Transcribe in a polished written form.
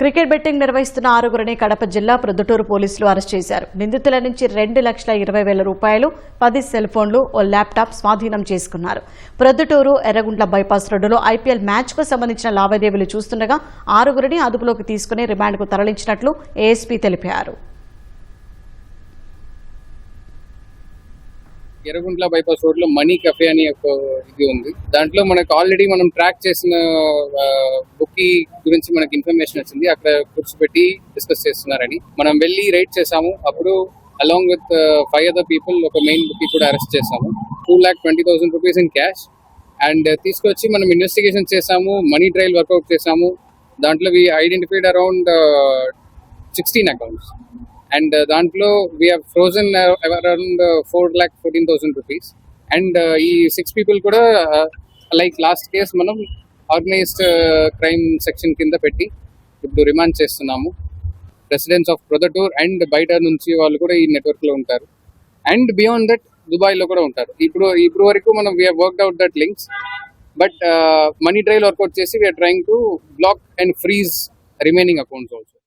Cricket betting నిర్వహిస్తున్న 6గురిని కడప జిల్లా ప్రొద్దుటూరు పోలీసులు అరెస్ట్ చేశారు. నిందితుల నుంచి 2,20,000 రూపాయలు, 10 సెల్ ఫోన్లు, ఓ ల్యాప్టాప్ స్వాధీనం చేసుకున్నారు. ప్రొద్దుటూరు ఎర్రగుంట్ల బైపాస్ రోడ్డులో ఐపీఎల్ మ్యాచ్కు సంబంధించిన లావాదేవీలు చూస్తుండగా 6గురిని అదుపులోకి తీసుకుని రిమాండ్కు తరలించినట్లు ఏఎస్పీ తెలిపారు. ఎర్రగుంట్ల బైపాస్ రోడ్ లో మనీ కఫే అని ఒక ఇది ఉంది. దాంట్లో మనకు ఆల్రెడీ మనం ట్రాక్ చేసిన బుక్కీ గురించి మనకి ఇన్ఫర్మేషన్ వచ్చింది. అక్కడ కూర్చోబెట్టి డిస్కస్ చేస్తున్నారని మనం వెళ్ళి రైడ్ చేసాము. అప్పుడు అలాంగ్ విత్ 5 other people ఒక మెయిన్ బుక్కీ కూడా అరెస్ట్ చేసాము. 2,20,000 రూపీస్ ఇన్ క్యాష్ అండ్ తీసుకొచ్చి మనం ఇన్వెస్టిగేషన్ చేసాము. మనీ ట్రయల్ వర్కౌట్ చేసాము. దాంట్లో we identified around 16 accounts. And దాంట్లో we have frozen around 4,14,000 rupees. And ఈ 6 people కూడా లైక్ లాస్ట్ కేస్ మనం ఆర్గనైజ్డ్ క్రైమ్ సెక్షన్ కింద పెట్టి ఇప్పుడు రిమాండ్ చేస్తున్నాము. రెసిడెంట్స్ ఆఫ్ ప్రొద్దుటూర్ అండ్ బయట నుంచి వాళ్ళు కూడా ఈ నెట్వర్క్ లో ఉంటారు. అండ్ బియాండ్ దట్ దుబాయ్ లో కూడా ఉంటారు. ఇప్పుడు వరకు మనం we worked out that links. But money trail workout చేసి we are trying to block and freeze remaining accounts also.